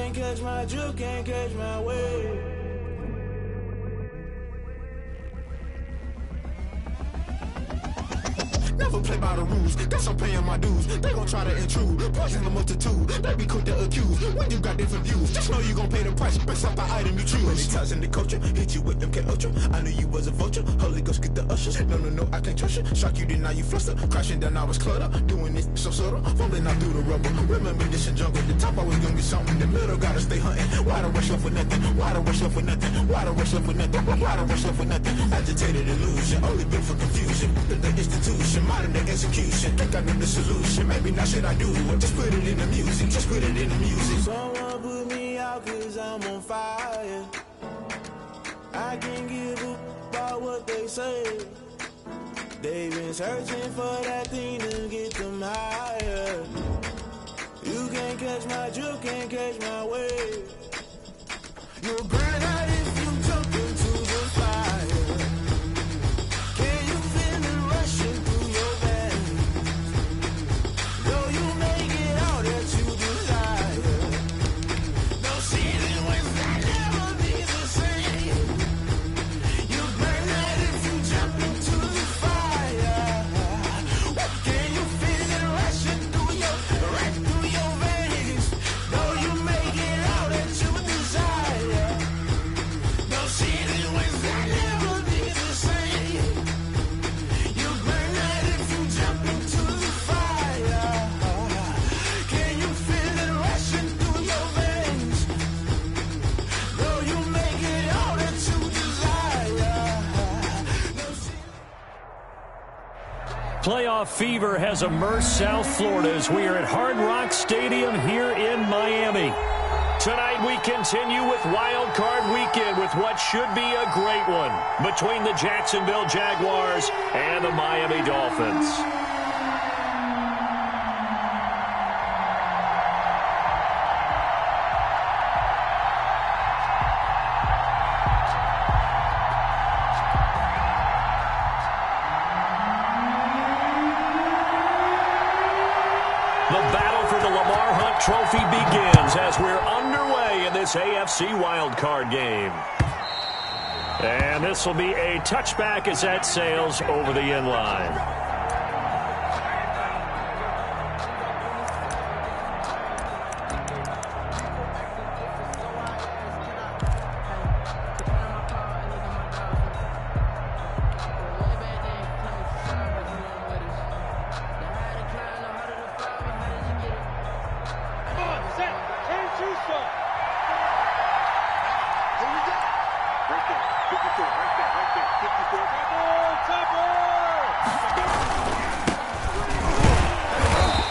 can't catch my drift, can't catch my wave. Never play by the rules, guess I'm paying my dues. They gon' try to intrude, poison the multitude. They be quick to accuse when you got different views. Just know you gon' pay the price based off the item you choose. Many times in the culture, hit you with them K-Ultra. I knew you was a vulture, Holy Ghost get the ushers. No, I can't trust you. Shock you, then now you fluster. Crashing down, I was cluttered. Doing this so subtle, fumbling out through the rubble. Remember this in jungle, the top always gonna be something. The middle gotta stay hunting. Why the rush left with nothing? Why the rush left with nothing? Why the rush left with nothing? Why the rush left with nothing? Agitated illusion, only built for confusion. The institution, modern day execution. Think I know the solution. Maybe now should I do it? Just put it in the music. Just put it in the music. Someone put me out cause I'm on fire. I can't give a about what they say. They've been searching for that thing to get them higher. You can't catch my drift, can't catch my wave. You'll burn out if you jump into the fire. Can you feel it rushing through your veins? Though you make it all that you desire. No season was that never be the same. You burn out if you jump into the fire. Can you feel it rushing through your veins? Though you make it all that you desire. No season was that never be the same. You burn out if you jump into the fire. Can you feel it rushing through your veins? Though you make it all that you desire. No Playoff fever has immersed South Florida as we are at Hard Rock Stadium here in Miami. Tonight we continue with Wild Card Weekend with what should be a great one between the Jacksonville Jaguars and the Miami Dolphins. The battle for the Lamar Hunt Trophy begins as we're underway in this AFC wildcard game. And this will be a touchback as that sails over the end line.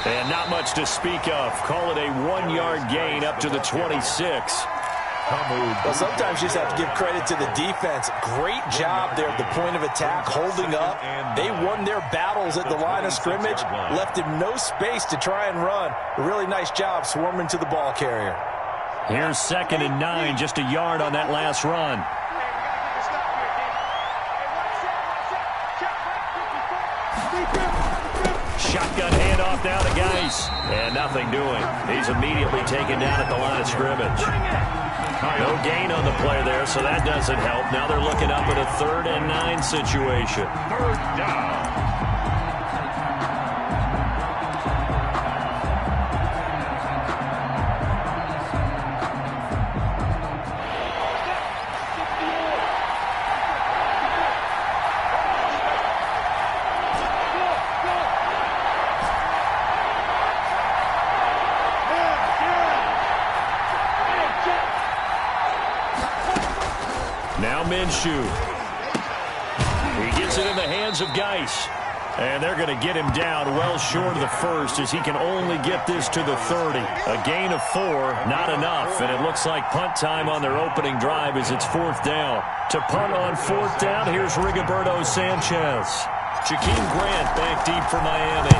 And not much to speak of. Call it a 1-yard gain up to the 26. Well, sometimes you just have to give credit to the defense. Great job there at the point of attack, holding up. They won their battles at the line of scrimmage, left him no space to try and run. A really nice job swarming to the ball carrier. Here's 2nd and 9, just a yard on that last run. Shotgun handoff now to Geis. And nothing doing. He's immediately taken down at the line of scrimmage. No gain on the play there, so that doesn't help. Now they're looking up at a 3rd and 9 situation. 3rd down. Now Minshew. He gets it in the hands of Geis. And they're going to get him down well short of the first as he can only get this to the 30. A gain of 4, not enough. And it looks like punt time on their opening drive as it's 4th down. To punt on 4th down, here's Rigoberto Sanchez. Jakeem Grant back deep for Miami.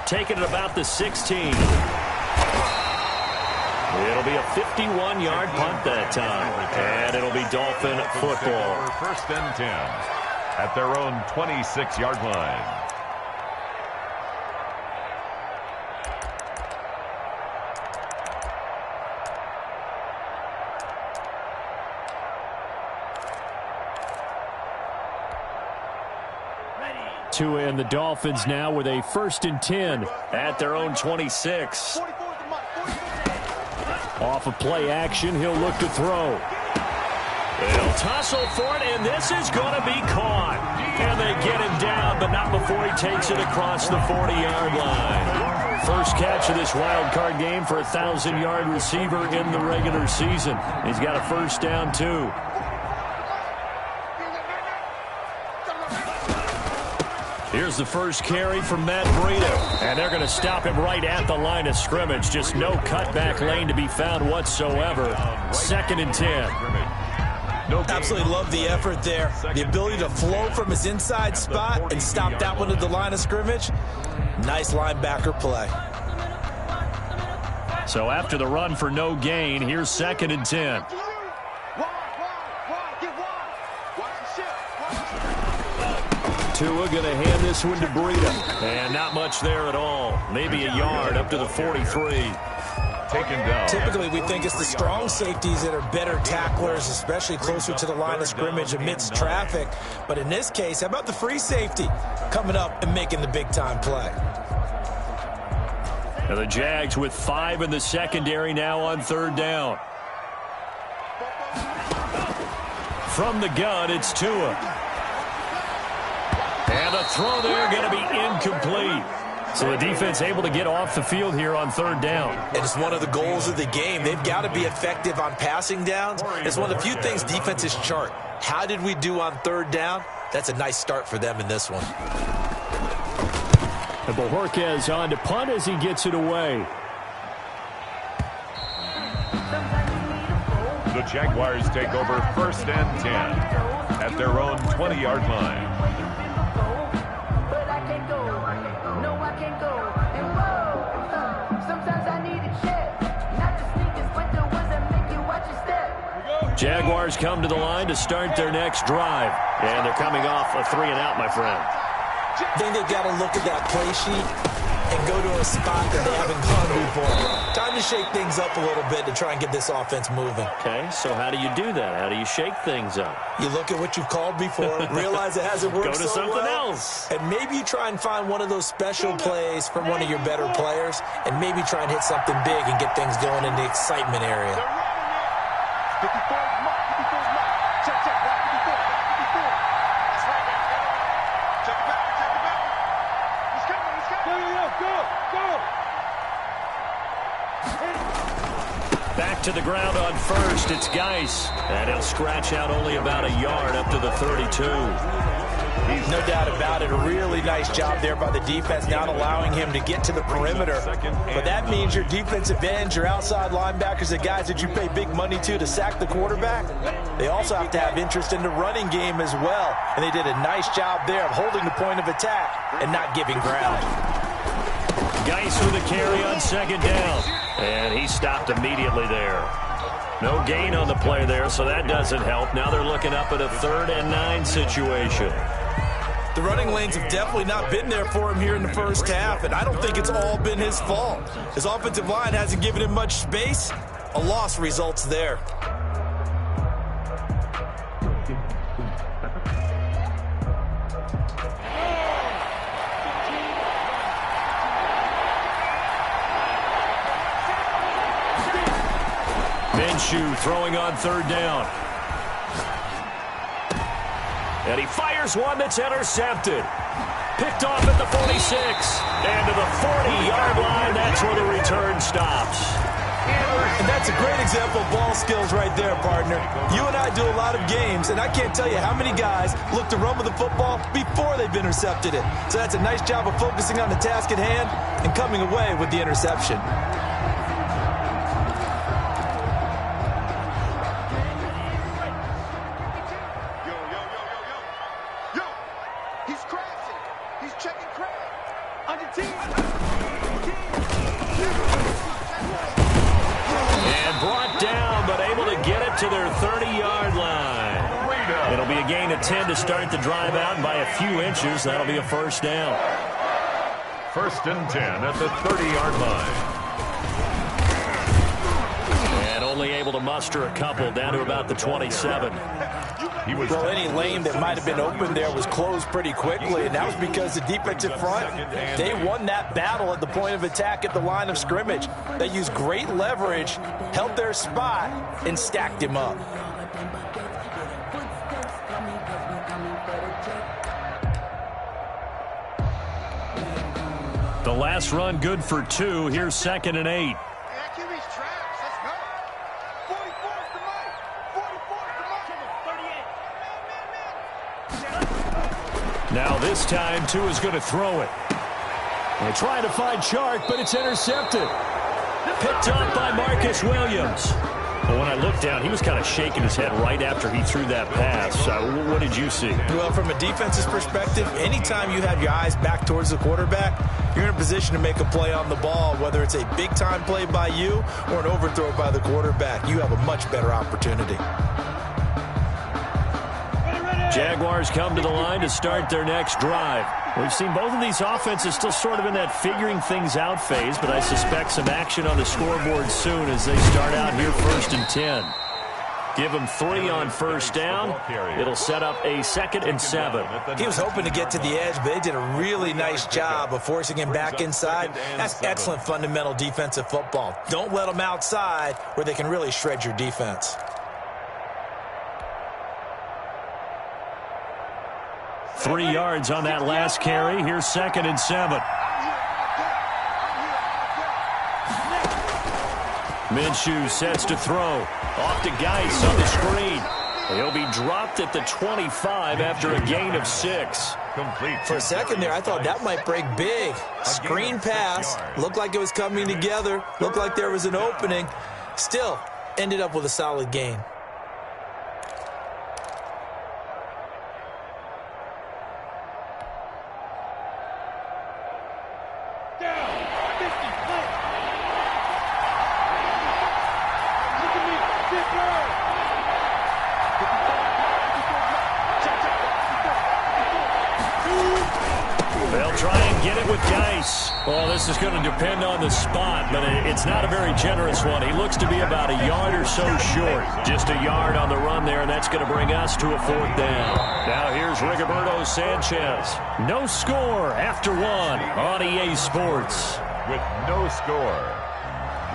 Taking it about the 16. It'll be a 51-yard punt that time. And it'll be Dolphin football. 1st and 10 at their own 26-yard line. Tua and the Dolphins now with a 1st and 10 at their own 26. Off of play action, he'll look to throw. They'll tussle for it, and this is going to be caught. And they get him down, but not before he takes it across the 40-yard line. First catch of this wild card game for a 1,000-yard receiver in the regular season. He's got a 1st down, too. Here's the first carry from Matt Breida. And they're going to stop him right at the line of scrimmage. Just no cutback lane to be found whatsoever. 2nd and 10. Absolutely love the effort there. The ability to flow from his inside spot and stop that one at the line of scrimmage. Nice linebacker play. So after the run for no gain, here's 2nd and 10. Tua going to hand this one to Breida. And not much there at all. Maybe a yard up to the 43. Taken down. Typically, we think it's the strong safeties that are better tacklers, especially closer to the line of scrimmage amidst traffic. But in this case, how about the free safety coming up and making the big-time play? And the Jags with 5 in the secondary now on 3rd down. From the gun, it's Tua. And the throw there going to be incomplete. So the defense able to get off the field here on 3rd down. And it's one of the goals of the game. They've got to be effective on passing downs. It's one of the few things defenses chart. How did we do on 3rd down? That's a nice start for them in this one. And Bojorquez on to punt as he gets it away. The Jaguars take over 1st and 10 at their own 20-yard line. Jaguars come to the line to start their next drive. And they're coming off a 3-and-out, my friend. I think they've got to look at that play sheet and go to a spot that they haven't gone before. Time to shake things up a little bit to try and get this offense moving. Okay, so how do you do that? How do you shake things up? You look at what you've called before, realize it hasn't worked Go to so something well, else. and maybe you try and find one of those special plays from one of your better players, and maybe try and hit something big and get things going in the excitement area. Back to the ground on 1st. It's Geis. And he'll scratch out only about a yard up to the 32. No doubt about it. A really nice job there by the defense, not allowing him to get to the perimeter. But that means your defensive ends, your outside linebackers, the guys that you pay big money to sack the quarterback, they also have to have interest in the running game as well. And they did a nice job there of holding the point of attack and not giving ground. Geis with a carry on 2nd down. And he stopped immediately there. No gain on the play there, so that doesn't help. Now they're looking up at a 3rd and 9 situation. The running lanes have definitely not been there for him here in the first half, and I don't think it's all been his fault. His offensive line hasn't given him much space. A loss results there. Minshew throwing on 3rd down. And he fires one that's intercepted. Picked off at the 46. And to the 40-yard line, that's where the return stops. And that's a great example of ball skills right there, partner. You and I do a lot of games, and I can't tell you how many guys look to run with the football before they've intercepted it. So that's a nice job of focusing on the task at hand and coming away with the interception. To their 30-yard line. It'll be a gain of 10 to start the drive out, and by a few inches, that'll be a 1st down. 1st and 10 at the 30-yard line. And only able to muster a couple down to about the 27. Well, any lane that might have been open there was closed pretty quickly, and that was because the defensive front, they won that battle at the point of attack at the line of scrimmage. They used great leverage, held their spot, and stacked him up. The last run good for 2. Here's 2nd and 8. Now this time, Tua is going to throw it. They're trying to find Chark, but it's intercepted. Picked up by Marcus Williams. Well, when I looked down, he was kind of shaking his head right after he threw that pass. What did you see? Well, from a defense's perspective, anytime you have your eyes back towards the quarterback, you're in a position to make a play on the ball, whether it's a big-time play by you or an overthrow by the quarterback. You have a much better opportunity. Jaguars come to the line to start their next drive. We've seen both of these offenses still sort of in that figuring things out phase, but I suspect some action on the scoreboard soon as they start out here 1st and 10. Give them 3 on first down. It'll set up a 2nd and 7. He was hoping to get to the edge, but they did a really nice job of forcing him back inside. That's excellent fundamental defensive football. Don't let them outside where they can really shred your defense. 3 yards on that last carry. Here's 2nd and 7. Minshew sets to throw. Off to Geis on the screen. He'll be dropped at the 25 after a gain of 6. For a second there, I thought that might break big. Screen pass. Looked like it was coming together. Looked like there was an opening. Still, ended up with a solid gain. Well, this is going to depend on the spot, but it's not a very generous one. He looks to be about a yard or so short. Just a yard on the run there, and that's going to bring us to a 4th down. Now here's Rigoberto Sanchez. No score after 1 on EA Sports. With no score,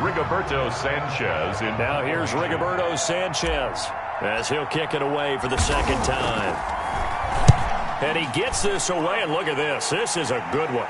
Rigoberto Sanchez. Now here's Rigoberto Sanchez as he'll kick it away for the 2nd time. And he gets this away, and look at this. This is a good one.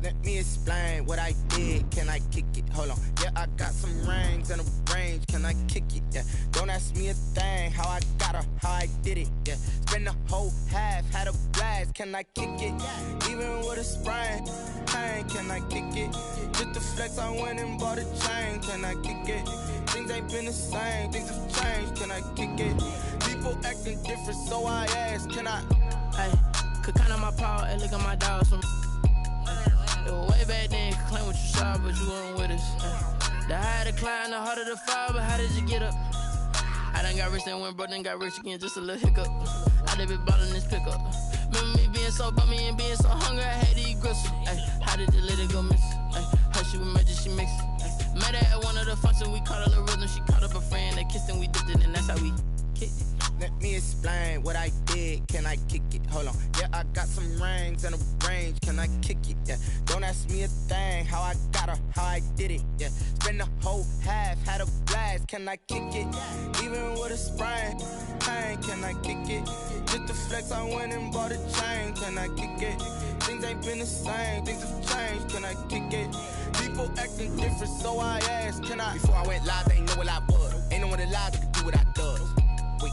Let me explain what I did. Can I kick it? Hold on. Yeah, I got some rings and a range. Can I kick it? Yeah. Don't ask me a thing. How I got her, how I did it. Yeah. Spend the whole half, had a blast. Can I kick it? Even with a sprain. Pain, can I kick it? Just the flex, I went and bought a chain. Can I kick it? Things ain't been the same. Things have changed. Can I kick it? People acting different, so I ask. Can I? Hey, could count on my power and look at my dogs from. Way back then, could claim what you saw, but you weren't with us. The higher the climb, the harder the fall, but how did you get up? I done got rich and went broke, then got rich again, just a little hiccup. I done been ballin' this pickup. Remember me being so bummy and being so hungry, I had to eat gristle. How did the lady go miss? How she was magic, she mixed it. Met her at one of the functions, we caught a little rhythm. She caught up a friend, they kissed and we dipped it, and that's how we kicked it. Let me explain what I did. Can I kick it? Hold on. Yeah, I got some rings and a range. Can I kick it? Yeah. Don't ask me a thing. How I got her, how I did it. Yeah. Spend the whole half, had a blast. Can I kick it? Even with a sprain. Pain, can I kick it? Just the flex, I went and bought a chain. Can I kick it? Things ain't been the same. Things have changed. Can I kick it? People acting different, so I asked. Can I? Before I went live, they ain't know what I was. Ain't no one alive that could do what I does. Wait.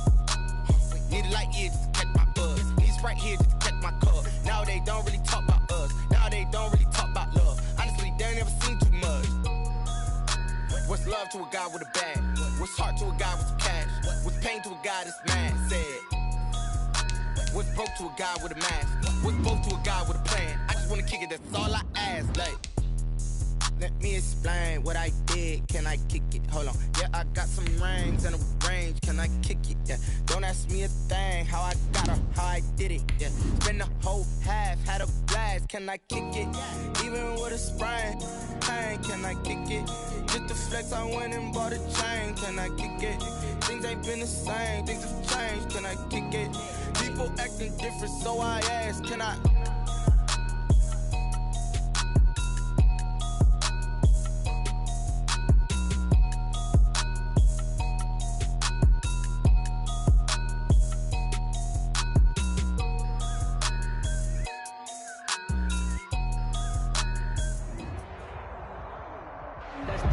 Need a light here just to catch my buzz. Need Sprite here just to catch my cup. Now they don't really talk about us. Now they don't really talk about love. Honestly, they ain't never seen too much. What's love to a guy with a bag? What's heart to a guy with some cash? What's pain to a guy that's mad? Said. What's broke to a guy with a mask? What's both to a guy with a plan? I just wanna kick it, that's all I ask. Like, let me explain what I did. Can I kick it? Hold on. Yeah, I got some rings and a range. Can I kick it? Yeah. Don't ask me a thing. How I got her, how I did it. Yeah. Spend the whole half, had a blast. Can I kick it? Even with a sprain. Pain, can I kick it? Just to flex, I went and bought a chain. Can I kick it? Things ain't been the same. Things have changed. Can I kick it? People acting different, so I ask, can I?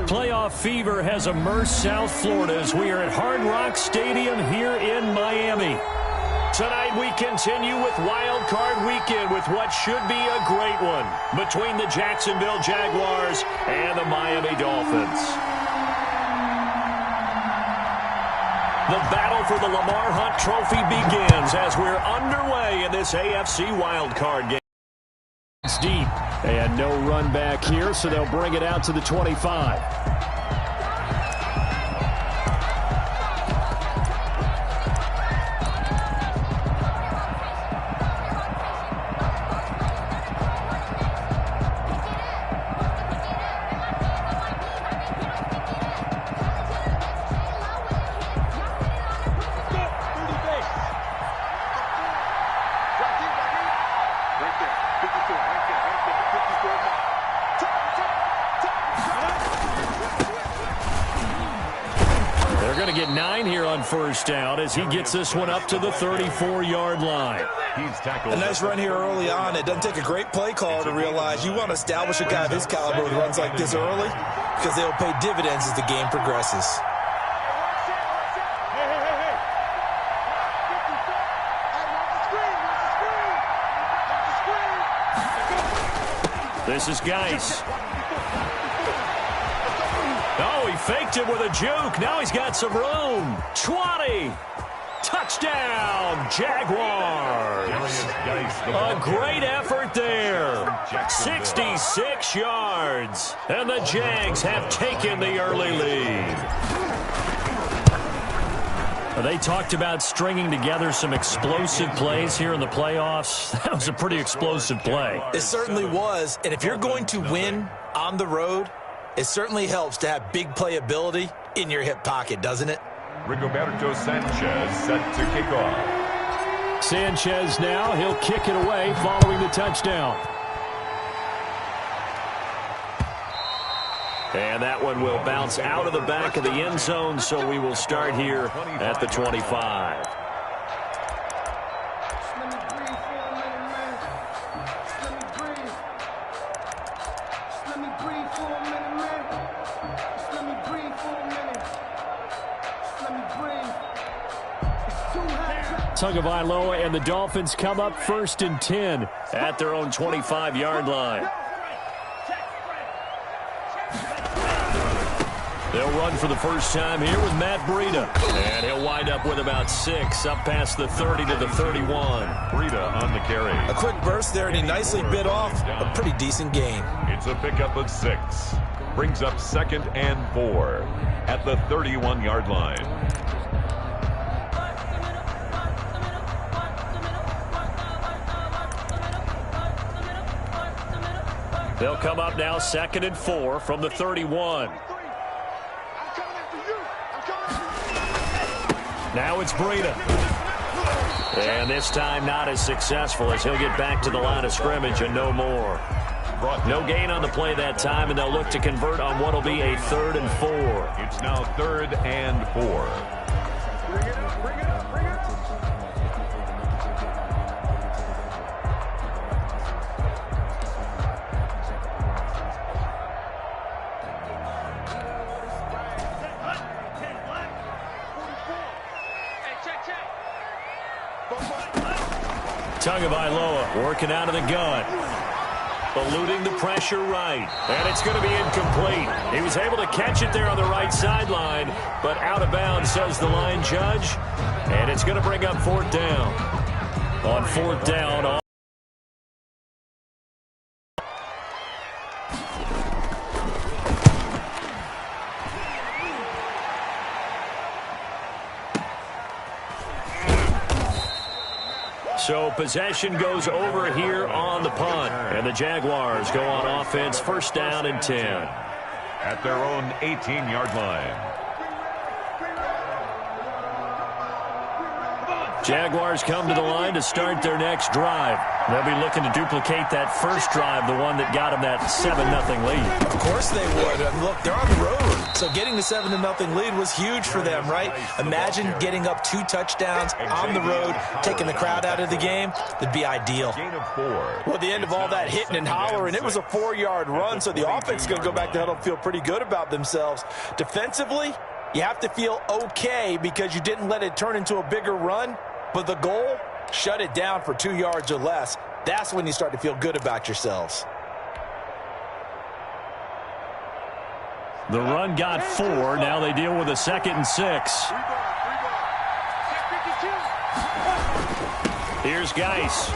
Playoff fever has immersed South Florida as we are at Hard Rock Stadium here in Miami. Tonight we continue with Wild Card Weekend with what should be a great one between the Jacksonville Jaguars and the Miami Dolphins. The battle for the Lamar Hunt Trophy begins as we're underway in this AFC Wild Card game. It's deep and no run back here, so they'll bring it out to the 25. First down as he gets this one up to the 34-yard line. A nice run here early on. It doesn't take a great play call to realize you want to establish a guy of his caliber with runs like this early because they'll pay dividends as the game progresses. This is Geis. Oh, he faked it with a juke. Now he's got some room. 20. Touchdown, Jaguars. A great effort there. 66 yards. And the Jags have taken the early lead. They talked about stringing together some explosive plays here in the playoffs. That was a pretty explosive play. It certainly was. And if you're going to win on the road, it certainly helps to have big playability in your hip pocket, doesn't it? Rigoberto Sanchez set to kick off. Sanchez now, he'll kick it away following the touchdown. And that one will bounce out of the back of the end zone, so we will start here at the 25. Tagovailoa and the Dolphins come up 1st and 10 at their own 25-yard line. They'll run for the first time here with Matt Breida. And he'll wind up with about 6 up past the 30 to the 31. Breida on the carry. A quick burst there, and he nicely bit off a pretty decent gain. It's a pickup of 6. Brings up 2nd and 4 at the 31-yard line. They'll come up now 2nd and 4 from the 31. Now it's Breida. And this time not as successful as he'll get back to the line of scrimmage and no more. No gain on the play that time, and they'll look to convert on what will be a 3rd and 4. It's now 3rd and 4. Tagovailoa working out of the gun. Eluding the pressure right. And it's going to be incomplete. He was able to catch it there on the right sideline, but out of bounds, says the line judge. And it's going to bring up 4th down. On 4th down. So possession goes over here on the punt. And the Jaguars go on offense, first down and 10. At their own 18-yard line. Jaguars come to the line to start their next drive. They'll be looking to duplicate that first drive, the one that got them that 7-0 lead. Of course they would. Look, they're on the road. So getting the 7-0 lead was huge for them, right? Imagine getting up 2 touchdowns on the road, taking the crowd out of the game. That'd be ideal. Well, at the end of all that hitting and hollering, it was a 4-yard run, so the offense is going to go back to huddle and feel pretty good about themselves. Defensively, you have to feel okay because you didn't let it turn into a bigger run. But the goal, shut it down for 2 yards or less. That's when you start to feel good about yourselves. The run got 4. Now they deal with a 2nd and 6. Here's Geis.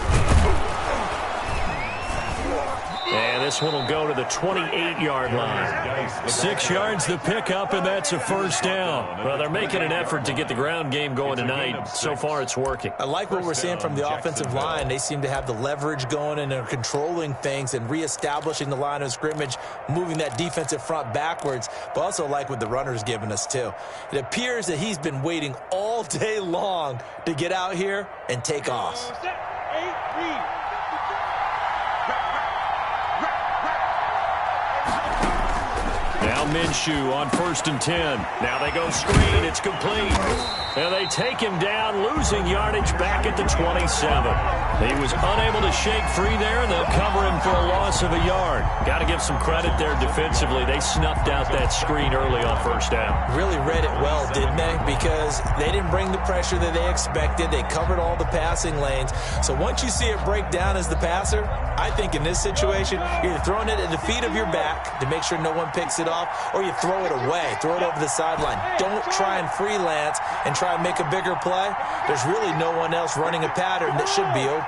And this one will go to the 28-yard line. 6 yards the pickup, and that's a first down. Well, they're making an effort to get the ground game going tonight. So far, it's working. I like what we're seeing from the offensive line. They seem to have the leverage going, and they're controlling things and reestablishing the line of scrimmage, moving that defensive front backwards, but also like what the runner's giving us, too. It appears that he's been waiting all day long to get out here and take off. Now Minshew on 1st and 10. Now they go screen. It's complete. And they take him down, losing yardage back at the 27. He was unable to shake free there, and they'll cover him for a loss of a yard. Got to give some credit there defensively. They snuffed out that screen early on 1st down. Really read it well, didn't they? Because they didn't bring the pressure that they expected. They covered all the passing lanes. So once you see it break down as the passer, I think in this situation, you're either throwing it at the feet of your back to make sure no one picks it off, or you throw it away, throw it over the sideline. Don't try and freelance and try and make a bigger play. There's really no one else running a pattern that should be open.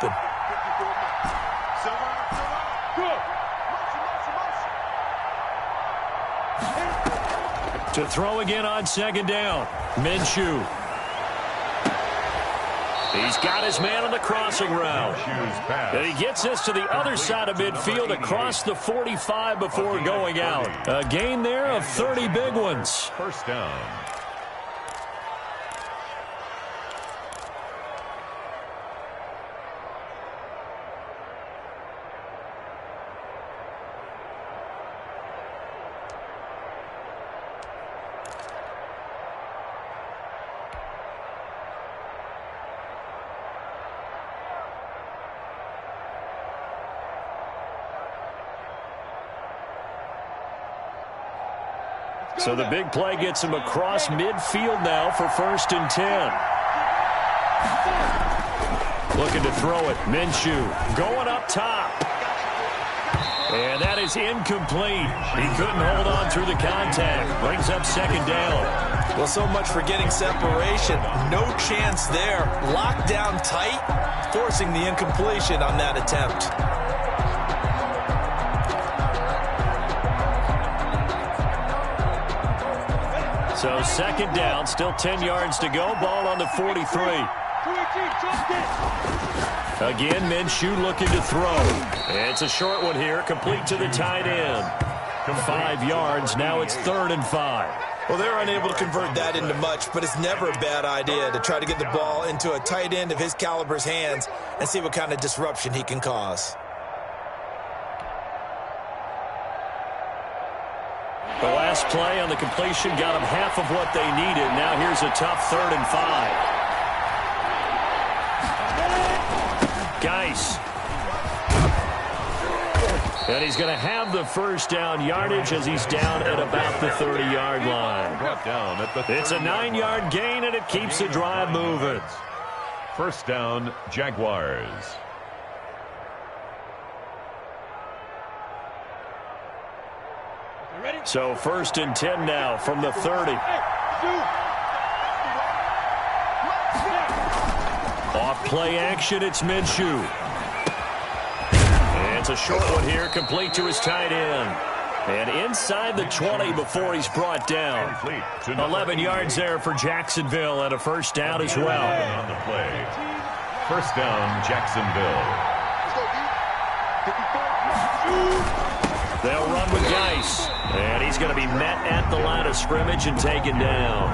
To throw again on 2nd down. Minshew. He's got his man on the crossing route. And he gets this to the other side of midfield across the 45 before going out. A gain there of 30 big ones. First down. So the big play gets him across midfield now for 1st and 10. Looking to throw it. Minshew going up top. And that is incomplete. He couldn't hold on through the contact. Brings up 2nd down. Well, so much for getting separation. No chance there. Locked down tight, forcing the incompletion on that attempt. So 2nd down, still 10 yards to go. Ball on the 43. Again, Minshew looking to throw. It's a short one here, complete to the tight end. 5 yards, now it's 3rd and 5. Well, they're unable to convert that into much, but it's never a bad idea to try to get the ball into a tight end of his caliber's hands and see what kind of disruption he can cause. The last play on the completion got them half of what they needed. Now here's a tough 3rd and 5. Geis. And he's going to have the first down yardage as he's down at about the 30-yard line. It's a 9-yard gain, and it keeps the drive moving. First down, Jaguars. So 1st and 10 now from the 30. Off play action, it's Minshew. And it's a short one here, complete to his tight end. And inside the 20 before he's brought down. 11 yards there for Jacksonville and a first down as well. First down, Jacksonville. They'll run with Geis. And he's going to be met at the line of scrimmage and taken down.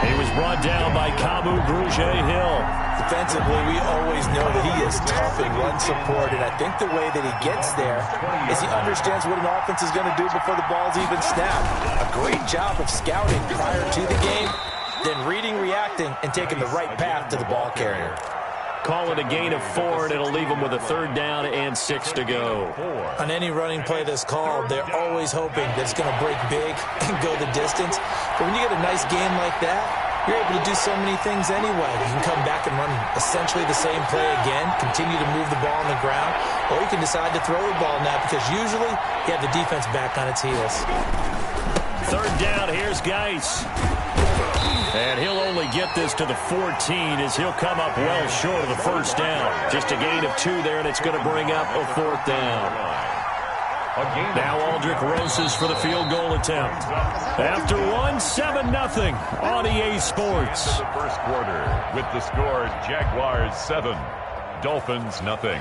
He was brought down by Kamu Grugier-Hill. Defensively, we always know that he is tough in run support, and I think the way that he gets there is he understands what an offense is going to do before the ball's even snapped. A great job of scouting prior to the game, then reading, reacting, and taking the right path to the ball carrier. Call it a gain of 4, and it'll leave them with a 3rd down and 6 to go. On any running play that's called, they're always hoping that it's going to break big and go the distance. But when you get a nice game like that, you're able to do so many things anyway. You can come back and run essentially the same play again, continue to move the ball on the ground, or you can decide to throw the ball now because usually you have the defense back on its heels. 3rd down, here's Geis. And he'll only get this to the 14 as he'll come up well short of the 1st down. Just a gain of 2 there, and it's going to bring up a 4th down. Now Aldrich Rosas for the field goal attempt. After 1, 7-0 on EA Sports. The first quarter with the score Jaguars 7, Dolphins 0.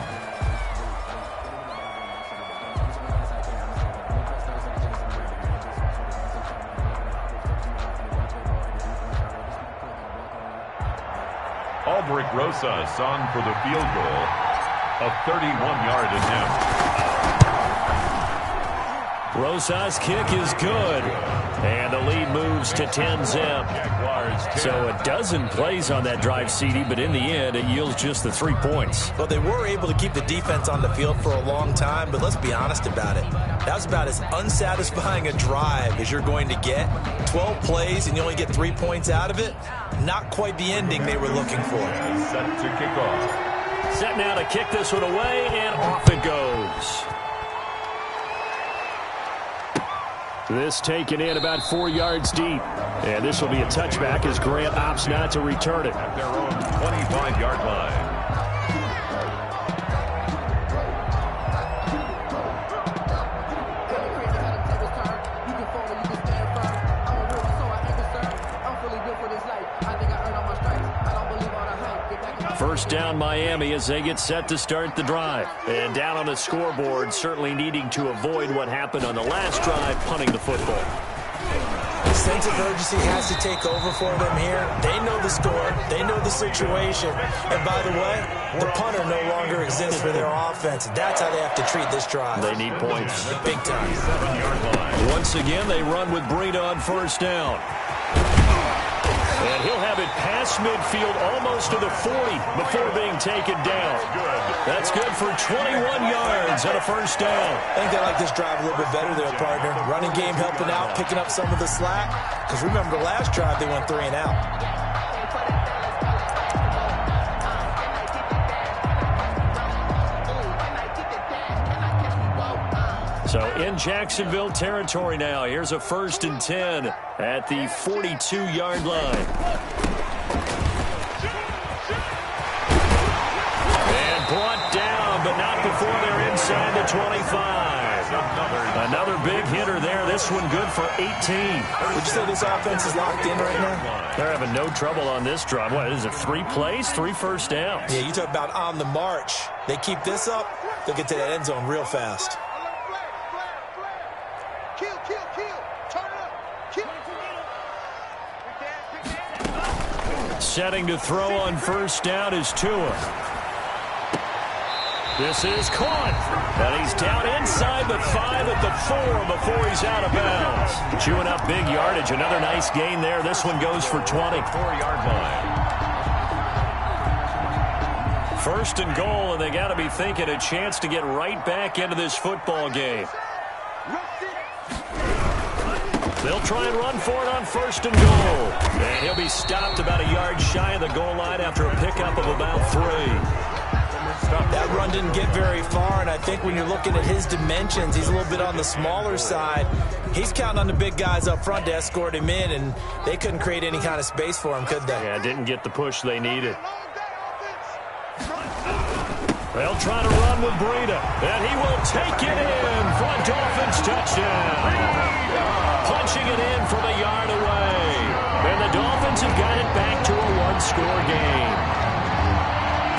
Aldrich Rosas on for the field goal, a 31-yard attempt. Rosas' kick is good, and the lead moves to 10-zip. So a dozen plays on that drive, CD, but in the end, it yields just the 3 points. Well, they were able to keep the defense on the field for a long time, but let's be honest about it. That was about as unsatisfying a drive as you're going to get. 12 plays, and you only get 3 points out of it. Not quite the ending they were looking for. Set to kick off. Set now to kick this one away, and off it goes. This taken in about 4 yards deep. And this will be a touchback as Grant opts not to return it. At their own 25-yard line. First down Miami as they get set to start the drive. And down on the scoreboard, certainly needing to avoid what happened on the last drive, punting the football. The sense of urgency has to take over for them here. They know the score. They know the situation. And by the way, the punter no longer exists for their offense. That's how they have to treat this drive. They need points. Big time. 7-yard line. Once again, they run with Breida on first down. And he'll have it past midfield almost to the 40 before being taken down. That's good for 21 yards and a first down. I think they like this drive a little bit better there, partner. Running game helping out, picking up some of the slack. Because remember, the last drive they went 3 and out. So in Jacksonville territory now. Here's a 1st and 10 at the 42-yard line. And brought down, but not before they're inside the 25. Another big hitter there. This one good for 18. Would you say this offense is locked in right now? They're having no trouble on this drive. What is it, 3 plays, 3 first downs? Yeah, you talk about on the march. They keep this up, they'll get to that end zone real fast. Setting to throw on first down is Tua. This is caught. And he's down inside the 5 at the 4 before he's out of bounds. Chewing up big yardage. Another nice gain there. This one goes for 20. 4-yard line. First and goal, and they got to be thinking a chance to get right back into this football game. They'll try and run for it on first and goal. And he'll be stopped about a yard shy of the goal line after a pickup of about 3. That run didn't get very far, and I think when you're looking at his dimensions, he's a little bit on the smaller side. He's counting on the big guys up front to escort him in, and they couldn't create any kind of space for him, could they? Yeah, didn't get the push they needed. They'll try to run with Breida, and he will take it in for a Dolphins touchdown. Punching it in from a yard away. And the Dolphins have got it back to a 1-score game.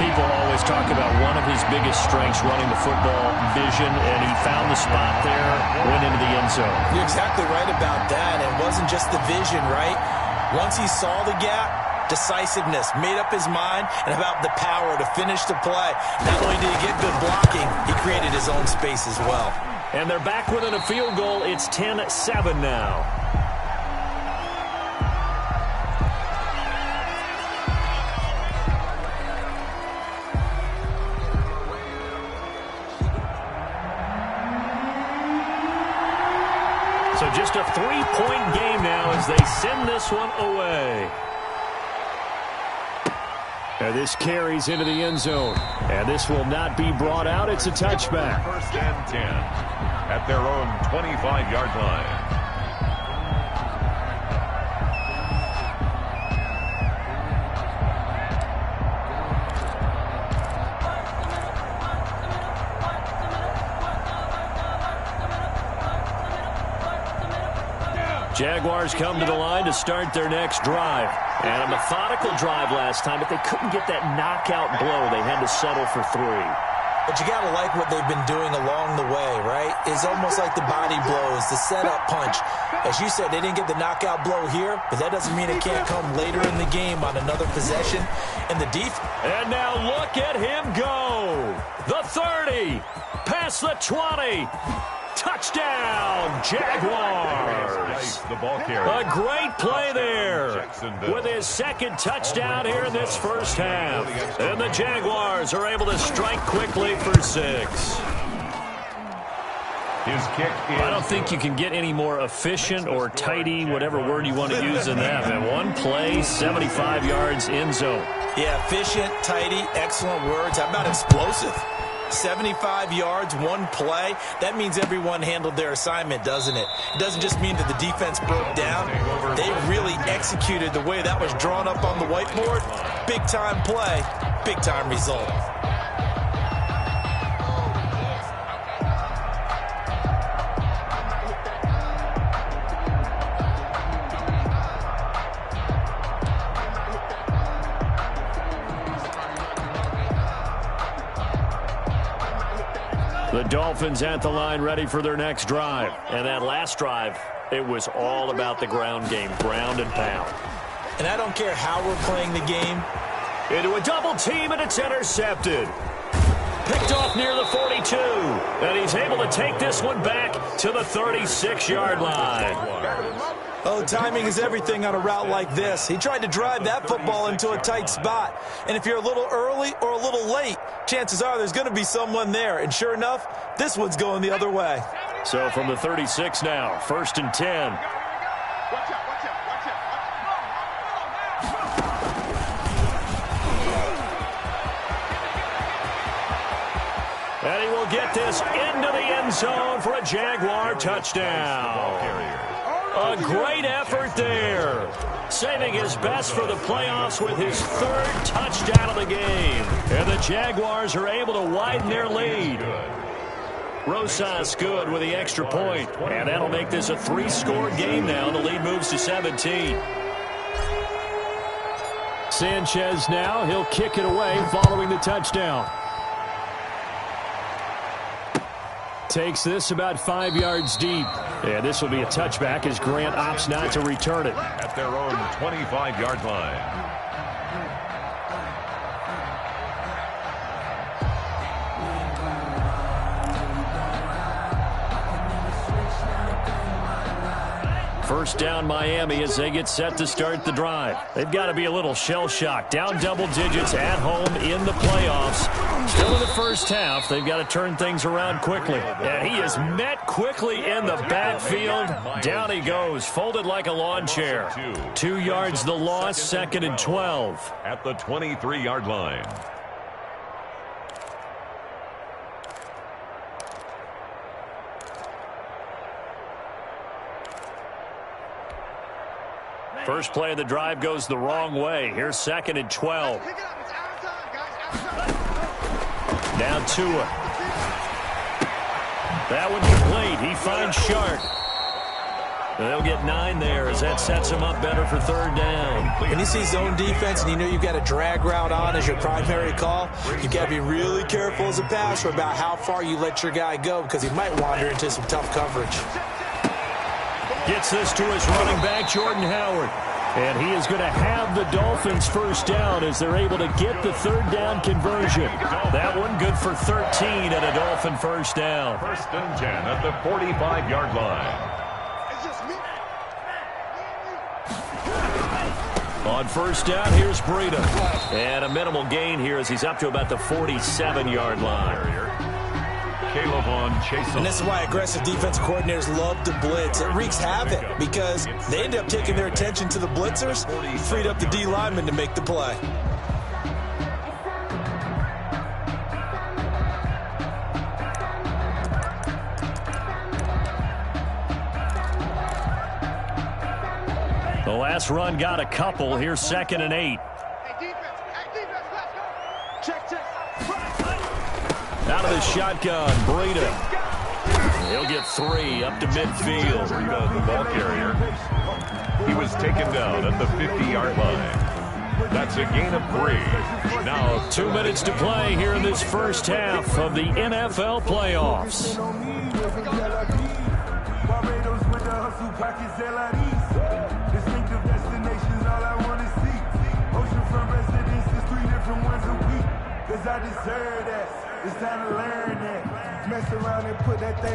people always talk about one of his biggest strengths running the football, vision, and he found the spot there, went into the end zone. You're exactly right about that. It wasn't just the vision, right? Once he saw the gap, decisiveness, made up his mind, and about the power to finish the play. Not only did he get good blocking, he created his own space as well. And they're back within a field goal. It's 10-7 now. So just a 3-point game now as they send this one away. And this carries into the end zone. And this will not be brought out. It's a touchback. First and 10 at their own 25-yard line. Jaguars come to the line to start their next drive. And a methodical drive last time, but they couldn't get that knockout blow. They had to settle for 3. But you got to like what they've been doing along the way, right? It's almost like the body blows, the setup punch. As you said, they didn't get the knockout blow here, but that doesn't mean it can't come later in the game on another possession. And the defense. And now look at him go. The 30, past the 20. Touchdown, Jaguars. The ball carrier. A great play there with his second touchdown here in this first half. And the Jaguars are able to strike quickly for 6. His kick is. I don't think you can get any more efficient or tidy, whatever word you want to use in that. And one play, 75 yards in zone. Yeah, efficient, tidy, excellent words. How about explosive? 75 yards, one play. That means everyone handled their assignment, doesn't it? It doesn't just mean that the defense broke down. They really executed the way that was drawn up on the whiteboard. Big-time play, big-time result. The Dolphins at the line ready for their next drive. And that last drive, it was all about the ground game, ground and pound. And I don't care how we're playing the game. Into a double team, and it's intercepted. Picked off near the 42. And he's able to take this one back to the 36-yard line. Oh, timing is everything on a route like this. He tried to drive that football into a tight spot. And if you're a little early or a little late, chances are there's going to be someone there. And sure enough, this one's going the other way. So from the 36 now, 1st and 10. And he will get this into the end zone for a Jaguar touchdown. A great effort there. Saving his best for the playoffs with his 3rd touchdown of the game. And the Jaguars are able to widen their lead. Rosas good with the extra point. And that'll make this a 3-score game now. The lead moves to 17. Sanchez now. He'll kick it away following the touchdown. Takes this about 5 yards deep. And this will be a touchback as Grant opts not to return it. At their own 25-yard line. First down Miami as they get set to start the drive. They've got to be a little shell-shocked. Down double digits at home in the playoffs. Still in the first half. They've got to turn things around quickly. And he is met quickly in the backfield. Down he goes, folded like a lawn chair. 2 yards the loss, 2nd and 12. At the 23-yard line. First play of the drive goes the wrong way. Here's 2nd and 12. Now Tua. That one complete. He finds Sharp. They'll get 9 there as that sets them up better for third down. When you see zone defense and you know you've got a drag route on as your primary call, you've got to be really careful as a passer about how far you let your guy go because he might wander into some tough coverage. Gets this to his running back, Jordan Howard. And he is going to have the Dolphins first down as they're able to get the third down conversion. That one good for 13 and a Dolphin first down. 1st and 10 at the 45-yard line. On first down, here's Breida. And a minimal gain here as he's up to about the 47-yard line. And this is why aggressive defensive coordinators love to blitz. It wreaks havoc because they end up taking their attention to the blitzers, freed up the D lineman to make the play. The last run got a couple. Here's 2nd and 8. Out of the shotgun, Breida. He'll get 3 up to midfield. Breida, the ball carrier. He was taken down at the 50-yard line. That's a gain of 3. Now 2 minutes to play here in this first half of the NFL playoffs.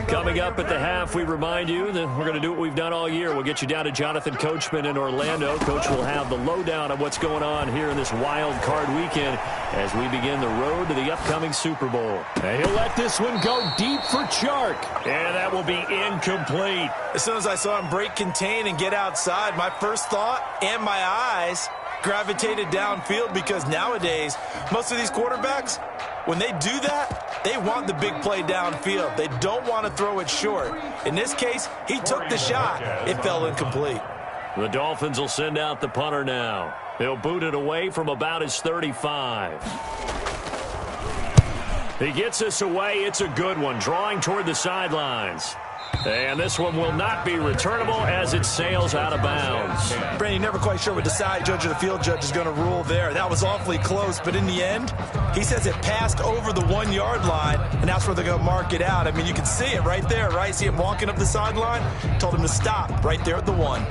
Coming up at the half, we remind you that we're going to do what we've done all year. We'll get you down to Jonathan Coachman in Orlando. Coach will have the lowdown of what's going on here in this wild card weekend as we begin the road to the upcoming Super Bowl. And he'll let this one go deep for Chark. And that will be incomplete. As soon as I saw him break contain and get outside, my first thought and my eyes gravitated downfield because nowadays, most of these quarterbacks, when they do that, they want the big play downfield. They don't want to throw it short. In this case, he took the shot. It fell incomplete. The Dolphins will send out the punter now. He'll boot it away from about his 35. He gets this away. It's a good one, drawing toward the sidelines. And this one will not be returnable as it sails out of bounds. Brandon, you're never quite sure what the side judge or the field judge is going to rule there. That was awfully close, but in the end, he says it passed over the 1-yard line, and that's where they're going to mark it out. I mean, you can see it right there, right? See him walking up the sideline? Told him to stop right there at the 1.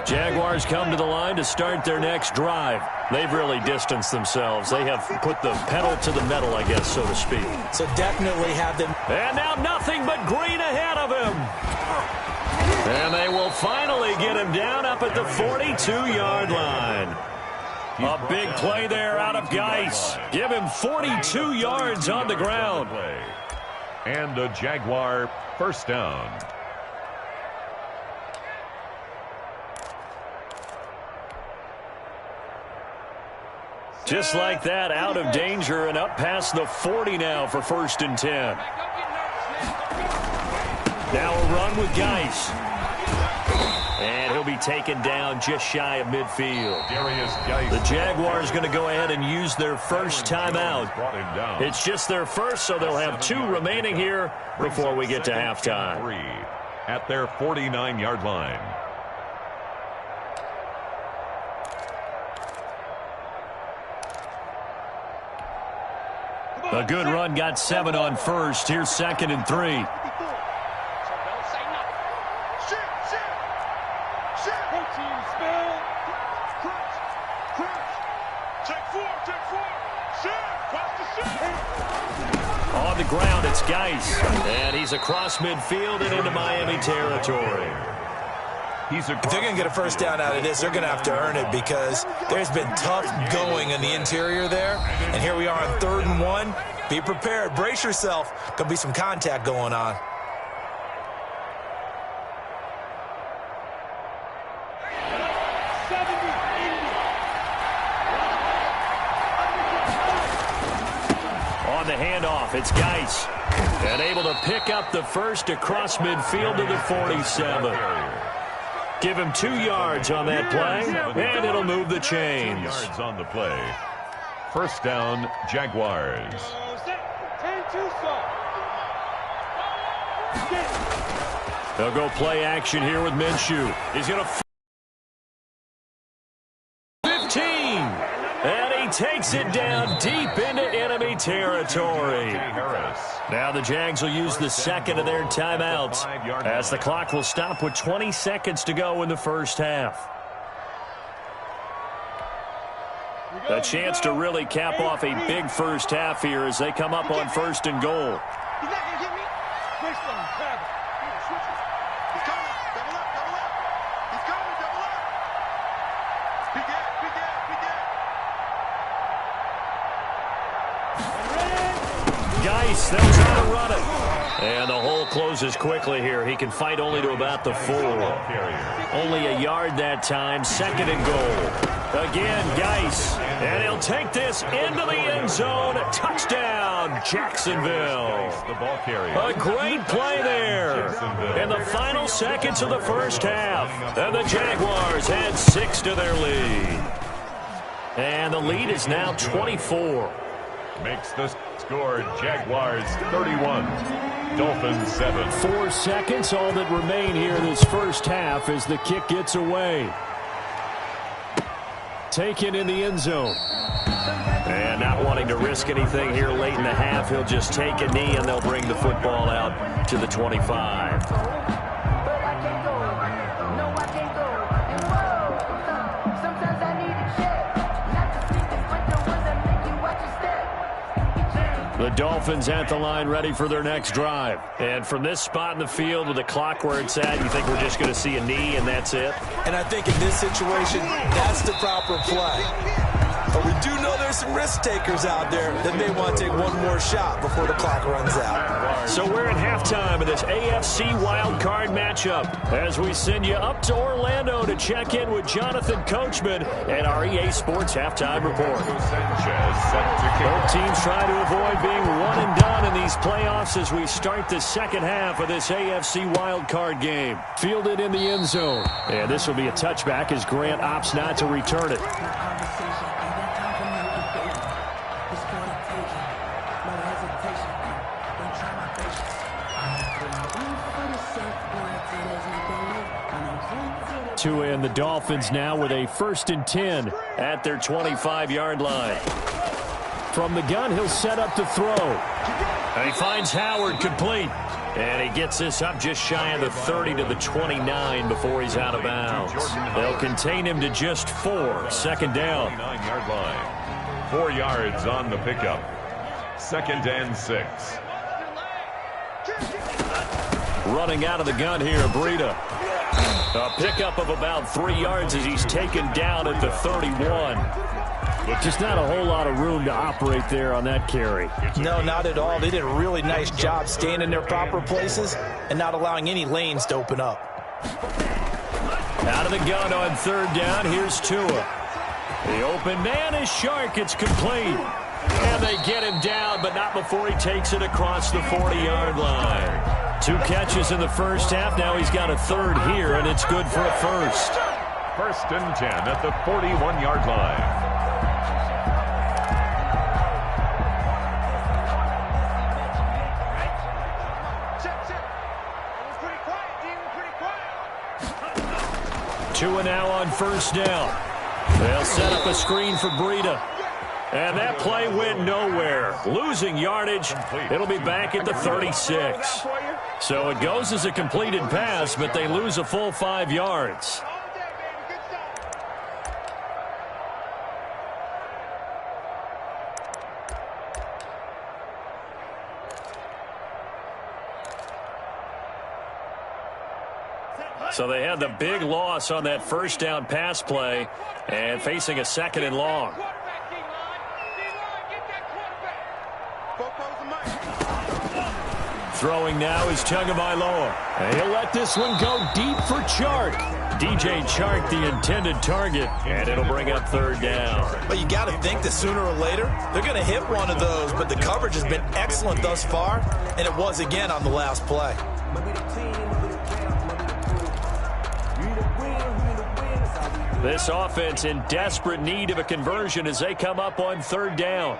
Jaguars come to the line to start their next drive. They've really distanced themselves. They have put the pedal to the metal, I guess, so to speak. So definitely have them. And now nothing but green ahead of him. And they will finally get him down up at the 42-yard line. A big play there out of Geis. Give him 42 yards on the ground. And a Jaguar first down. Just like that, out of danger and up past the 40 now for 1st and 10. Now a run with Geis. And he'll be taken down just shy of midfield. The Jaguars going to go ahead and use their first timeout. It's just their first, so they'll have 2 remaining here before we get to halftime. At their 49-yard line. A good run, got 7 on first. Here's 2nd and 3. On the ground, it's Geis. And he's across midfield and into Miami territory. If they're going to get a first down out of this, they're going to have to earn it because there's been tough going in the interior there. And here we are on 3rd and 1. Be prepared. Brace yourself. Going to be some contact going on. On the handoff, it's Geis. And able to pick up the first across midfield to the 47. Give him 2 yards on that play, and it'll move the chains. 2 yards on the play. First down, Jaguars. They'll go play action here with Minshew. He's going to 15, and he takes it down deep into enemy territory. Now the Jags will use the second of their timeouts as the clock will stop with 20 seconds to go in the first half. A chance to really cap off a big first half here as they come up on 1st and goal. He's not going to get me. Switch on him. Grab it. Switch it. He's coming. Double up. Double up. He's coming. Double up. Big gap. Big gap. Big gap. Geis, they'll try to run it. And the hole closes quickly here. He can fight only to about the 4. Only a yard that time. 2nd and goal. Again, Geis. And he'll take this into the end zone. Touchdown, Jacksonville. A great play there. In the final seconds of the first half. And the Jaguars add 6 to their lead. And the lead is now 24. Makes the score Jaguars 31. Dolphins 7. 4 seconds, all that remain here this first half as the kick gets away. Taken in the end zone. And not wanting to risk anything here late in the half, he'll just take a knee and they'll bring the football out to the 25. The Dolphins at the line ready for their next drive. And from this spot in the field with the clock where it's at, you think we're just going to see a knee and that's it? And I think in this situation, that's the proper play. But we do know there's some risk takers out there that may want to take one more shot before the clock runs out. So we're at halftime of this AFC wildcard matchup as we send you up to Orlando to check in with Jonathan Coachman and our EA Sports Halftime Report. Both teams try to avoid being one and done in these playoffs as we start the second half of this AFC wildcard game. Fielded in the end zone. And this will be a touchback as Grant opts not to return it. And the Dolphins now with a 1st and 10 at their 25-yard line. From the gun, he'll set up to throw. And he finds Howard complete. And he gets this up just shy of the 30 to the 29 before he's out of bounds. They'll contain him to just 4. 2nd down. 9-yard line. 4 yards on the pickup. 2nd and 6. Running out of the gun here, Breida. A pickup of about 3 yards as he's taken down at the 31. Just not a whole lot of room to operate there on that carry. No, not at all. They did a really nice job staying in their proper places and not allowing any lanes to open up. Out of the gun on 3rd down, here's Tua. The open man is Shark. It's complete. And they get him down, but not before he takes it across the 40-yard line. 2 catches in the first half. Now he's got a 3rd here, and it's good for a 1st. 1st and 10 at the 41-yard line. Tua now on 1st down. They'll set up a screen for Breida. And that play went nowhere. Losing yardage. It'll be back at the 36. So it goes as a completed pass, but they lose a full 5 yards. So they had the big loss on that 1st down pass play and facing a 2nd and long. Throwing now is Tagovailoa. And he'll let this one go deep for Chark. DJ Chark, the intended target, and it'll bring up 3rd down. But you got to think that sooner or later, they're going to hit one of those, but the coverage has been excellent thus far, and it was again on the last play. This offense in desperate need of a conversion as they come up on 3rd down.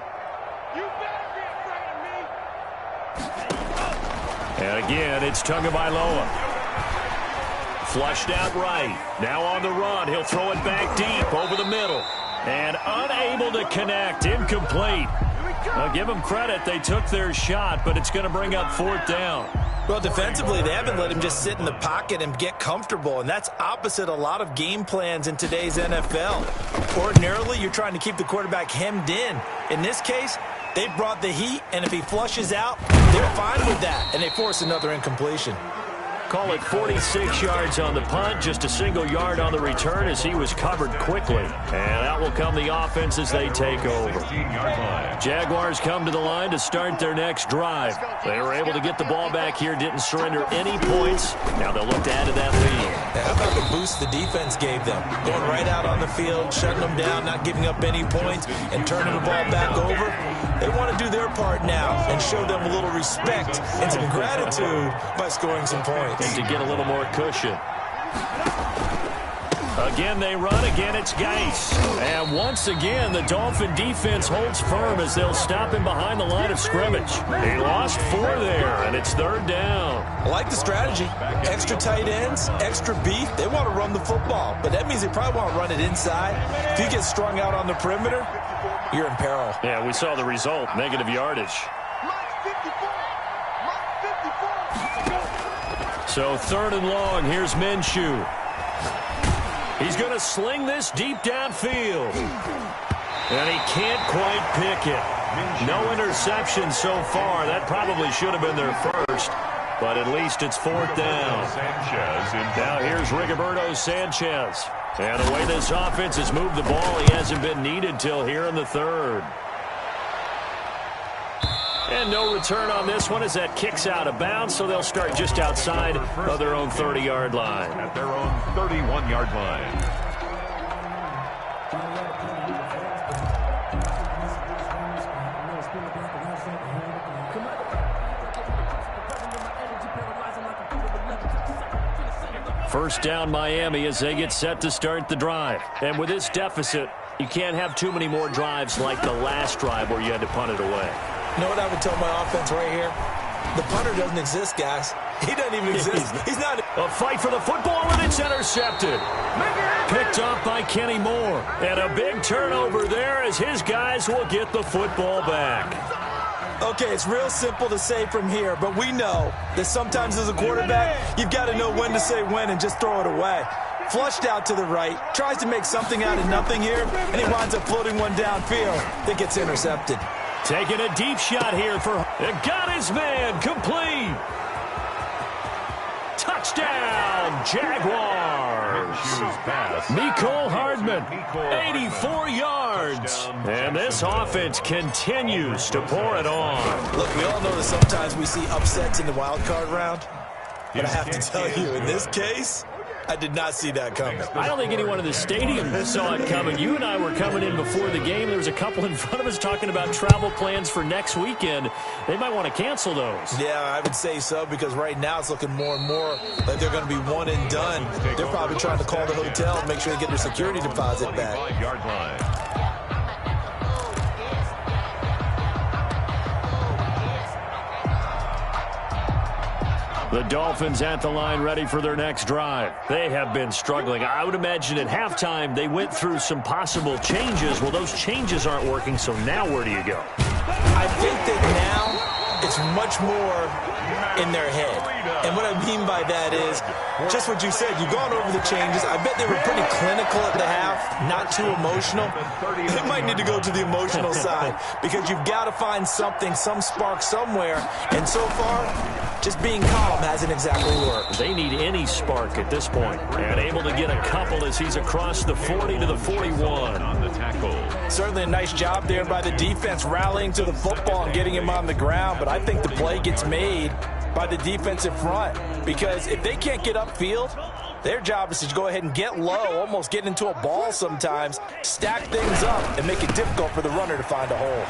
You better be afraid of me. And again, it's Tagovailoa. Flushed out right. Now on the run. He'll throw it back deep over the middle. And unable to connect. Incomplete. I'll give them credit. They took their shot, but it's going to bring up 4th down. Well, defensively, they haven't let him just sit in the pocket and get comfortable, and that's opposite a lot of game plans in today's NFL. Ordinarily, you're trying to keep the quarterback hemmed in. In this case, they brought the heat, and if he flushes out, they're fine with that, and they force another incompletion. Call it 46 yards on the punt, just a single yard on the return as he was covered quickly. And out will come the offense as they take over. Jaguars come to the line to start their next drive. They were able to get the ball back here, didn't surrender any points. Now they'll look to add to that lead. How about the boost the defense gave them? Going right out on the field, shutting them down, not giving up any points, and turning the ball back over. They want to do their part now and show them a little respect and some gratitude by scoring some points. And to get a little more cushion. Again, they run. Again, it's Geis. And once again, the Dolphin defense holds firm as they'll stop him behind the line of scrimmage. He lost 4 there, and it's 3rd down. I like the strategy. Extra tight ends, extra beef. They want to run the football, but that means they probably want to run it inside. If you get strung out on the perimeter, you're in peril. Yeah, we saw the result. Negative yardage. So 3rd and long. Here's Minshew. He's going to sling this deep downfield. And he can't quite pick it. No interception so far. That probably should have been their first. But at least it's 4th down. Now here's Rigoberto Sanchez. And the way this offense has moved the ball, he hasn't been needed till here in the 3rd. And no return on this one as that kicks out of bounds, so they'll start just outside of their own 30-yard line. At their own 31-yard line. First down Miami as they get set to start the drive. And with this deficit, you can't have too many more drives like the last drive where you had to punt it away. You know what I would tell my offense right here? The punter doesn't exist, guys. He doesn't even exist. He's not. A fight for the football, and it's intercepted. Picked off by Kenny Moore. And a big turnover there as his guys will get the football back. Okay, it's real simple to say from here, but we know that sometimes as a quarterback, you've got to know when to say when and just throw it away. Flushed out to the right, tries to make something out of nothing here, and he winds up floating one downfield that gets intercepted. Taking a deep shot here for... Got his man, complete. Touchdown, Jaguars. Mecole Hardman, 84 yards. And this offense continues to pour it on. Look, we all know that sometimes we see upsets in the wild card round. But I have to tell you, in this case, I did not see that coming. I don't think anyone in the stadium saw it coming. You and I were coming in before the game. There was a couple in front of us talking about travel plans for next weekend. They might want to cancel those. Yeah, I would say so, because right now it's looking more and more like they're going to be one and done. They're probably trying to call the hotel and make sure they get their security deposit back. The Dolphins at the line ready for their next drive. They have been struggling. I would imagine at halftime they went through some possible changes. Well, those changes aren't working, so now where do you go? I think that now it's much more in their head. And what I mean by that is just what you said. You've gone over the changes. I bet they were pretty clinical at the half, not too emotional. They might need to go to the emotional side because you've got to find something, some spark somewhere. And so far, just being calm hasn't exactly worked. They need any spark at this point. And able to get a couple as he's across the 40 to the 41. On the tackle. Certainly a nice job there by the defense rallying to the football and getting him on the ground. But I think the play gets made by the defensive front, because if they can't get upfield, their job is to go ahead and get low, almost get into a ball sometimes, stack things up, and make it difficult for the runner to find a hole.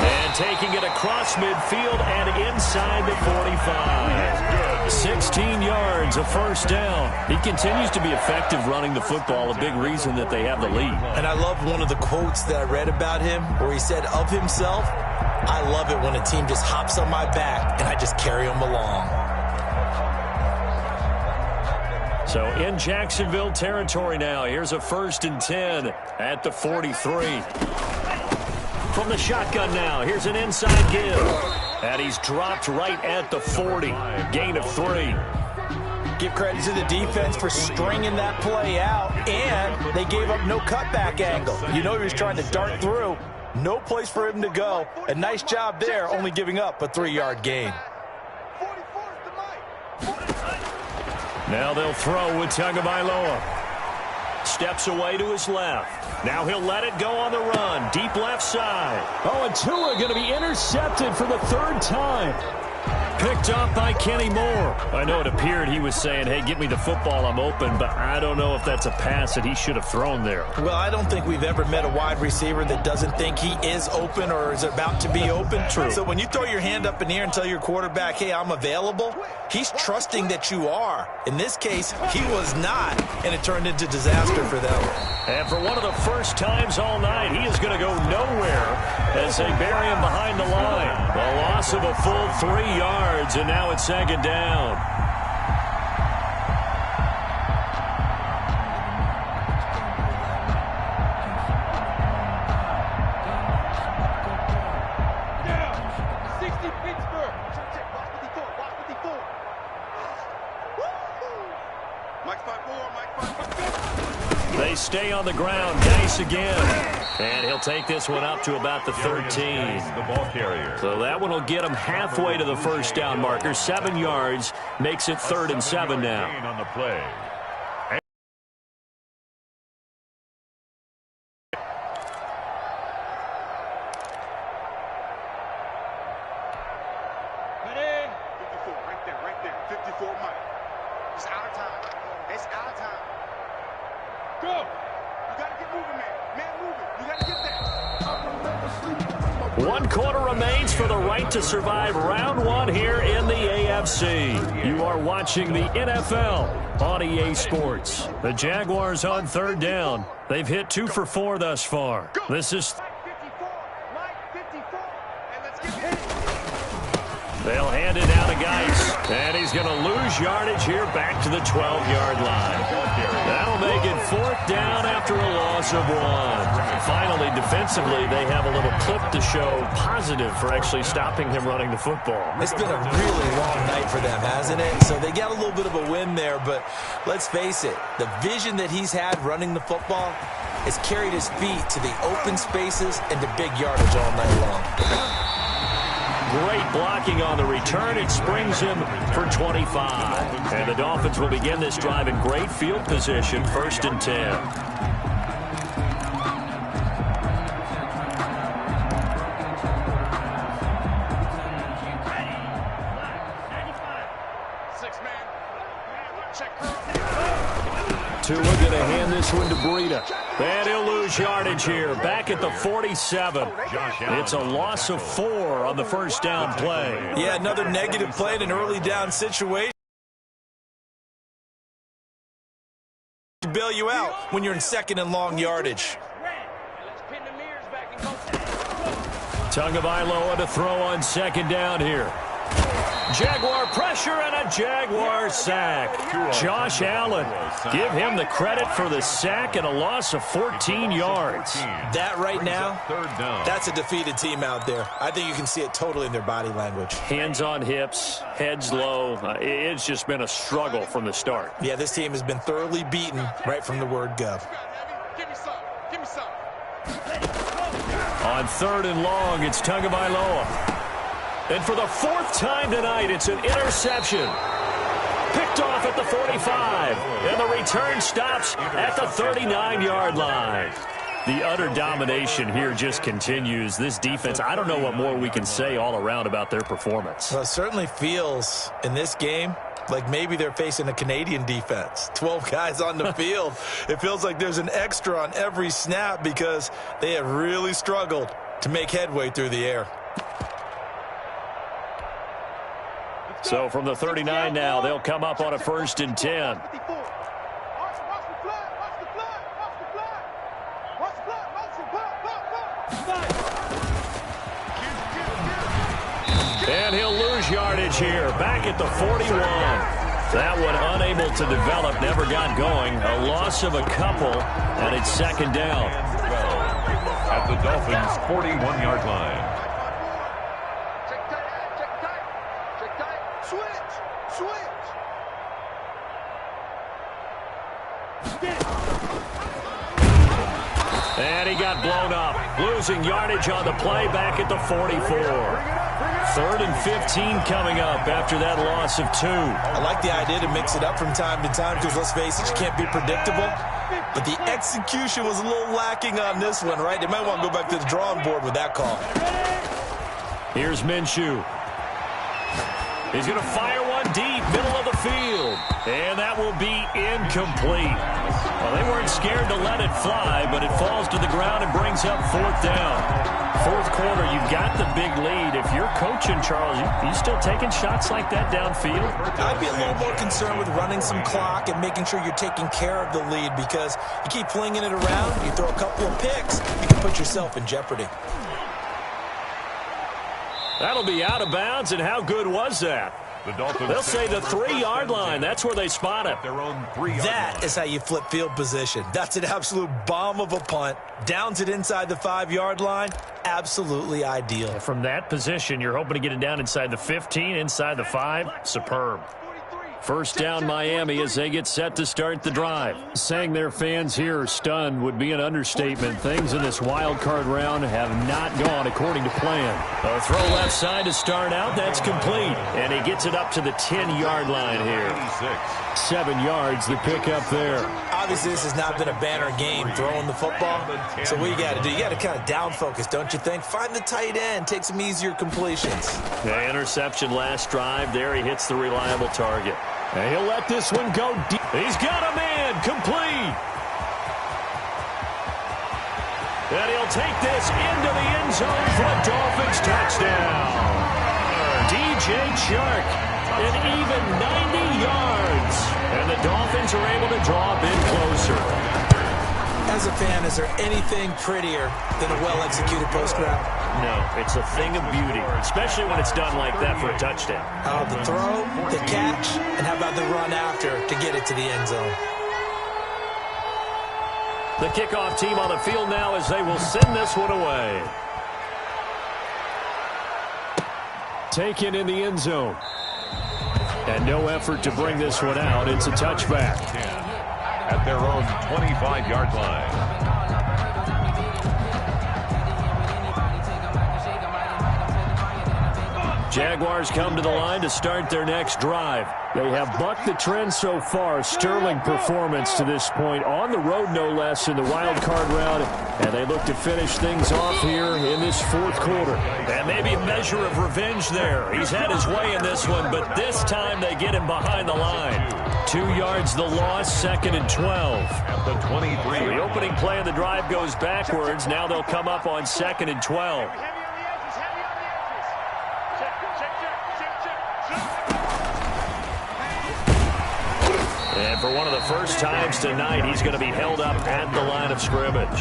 And taking it across midfield and inside the 45. 16 yards, a first down. He continues to be effective running the football, a big reason that they have the lead. And I love one of the quotes that I read about him where he said of himself, "I love it when a team just hops on my back and I just carry them along." So in Jacksonville territory now, here's a 1st and 10 at the 43. From the shotgun now, here's an inside give. And he's dropped right at the 40. Gain of 3. Give credit to the defense for stringing that play out, and they gave up no cutback angle. You know he was trying to dart through. No place for him to go. A nice job there, only giving up a 3-yard gain. Now they'll throw with Tagovailoa. Steps away to his left. Now he'll let it go on the run. Deep left side. Oh, and Tua going to be intercepted for the 3rd time. Picked up by Kenny Moore. I know it appeared he was saying, hey, get me the football, I'm open, but I don't know if that's a pass that he should have thrown there. Well, I don't think we've ever met a wide receiver that doesn't think he is open or is about to be open. True. So when you throw your hand up in the air and tell your quarterback, hey, I'm available, he's trusting that you are. In this case, he was not, and it turned into disaster for them. And for one of the first times all night, he is going to go nowhere as they bury him behind the line. A loss of a full 3 yards, and now it's 2nd down. They stay on the ground. Dice again. And he'll take this one up to about the 13. So that one will get him halfway to the first down marker. 7 yards makes it 3rd and 7 now. On the play. To survive round 1 here in the AFC. You are watching the NFL on EA Sports. The Jaguars on 3rd down. They've hit 2 for 4 thus far. This is... They'll hand it down to Geis. And he's going to lose yardage here back to the 12-yard line. That'll make it 4th down after a loss of 1. Finally, defensively, they have a little clip to show positive for actually stopping him running the football. It's been a really long night for them, hasn't it? So they got a little bit of a win there, but let's face it, the vision that he's had running the football has carried his feet to the open spaces and to big yardage all night long. Great blocking on the return. It springs him for 25. And the Dolphins will begin this drive in great field position, 1st and 10. Tua going to hand this one to Breida. And he'll lose yardage here. Back at the 47. It's a loss of 4 on the first down play. Yeah, another negative play in an early down situation. To bail you out when you're in 2nd and long yardage. Tagovailoa to throw on 2nd down here. Jaguar pressure and a Jaguar sack. Josh Allen, give him the credit for the sack and a loss of 14 yards. That right now, that's a defeated team out there. I think you can see it totally in their body language. Hands on hips, heads low. It's just been a struggle from the start. Yeah, this team has been thoroughly beaten right from the word go. Give me some. Give me some. On 3rd and long, it's Tagovailoa. And for the 4th time tonight, it's an interception. Picked off at the 45. And the return stops at the 39-yard line. The utter domination here just continues. This defense, I don't know what more we can say all around about their performance. Well, it certainly feels in this game like maybe they're facing a Canadian defense. 12 guys on the field. It feels like there's an extra on every snap because they have really struggled to make headway through the air. So from the 39 now, they'll come up on a 1st and 10. And he'll lose yardage here. Back at the 41. That one unable to develop, never got going. A loss of a couple, and it's 2nd down. At the Dolphins' 41-yard line. And he got blown up. Losing yardage on the play back at the 44. 3rd and 15 coming up after that loss of 2. I like the idea to mix it up from time to time because, let's face it, you can't be predictable. But the execution was a little lacking on this one, right? They might want to go back to the drawing board with that call. Here's Minshew. He's going to fire one deep, middle of the field. And that will be incomplete. Well, they weren't scared to let it fly, but it falls to the ground and brings up 4th down. 4th quarter, you've got the big lead. If you're coaching, Charles, you still taking shots like that downfield? I'd be a little more concerned with running some clock and making sure you're taking care of the lead because you keep flinging it around, you throw a couple of picks, you can put yourself in jeopardy. That'll be out of bounds, and how good was that? They'll say the 3-yard line. That's where they spot it. That is how you flip field position. That's an absolute bomb of a punt. Downs it inside the 5-yard line. Absolutely ideal. From that position, you're hoping to get it down inside the 15, inside the 5. Superb. 1st down Miami as they get set to start the drive. Saying their fans here are stunned would be an understatement. Things in this wild card round have not gone according to plan. A throw left side to start out. That's complete. And he gets it up to the 10-yard line here. 7 yards the pick up there. Obviously, this has not been a banner game throwing the football. So what you got to do, you got to kind of down focus, don't you think? Find the tight end, take some easier completions. The interception last drive there. He hits the reliable target. And he'll let this one go deep. He's got a man complete. And he'll take this into the end zone for a Dolphins touchdown. DJ Chark, an even 90 yards. And the Dolphins are able to draw a bit closer. As a fan, is there anything prettier than a well-executed post route? No, it's a thing of beauty, especially when it's done like that for a touchdown. The throw, the catch, and how about the run after to get it to the end zone? The kickoff team on the field now as they will send this one away. Taken in the end zone. And no effort to bring this one out. It's a touchback. At their own 25-yard line. Jaguars come to the line to start their next drive. They have bucked the trend so far. Sterling performance to this point. On the road, no less, in the wild card round. And they look to finish things off here in this 4th quarter. And maybe a measure of revenge there. He's had his way in this one, but this time they get him behind the line. 2 yards the loss, 2nd and 12. At the 23. The opening play of the drive goes backwards. Now they'll come up on 2nd and 12. And for one of the first times tonight, he's going to be held up at the line of scrimmage.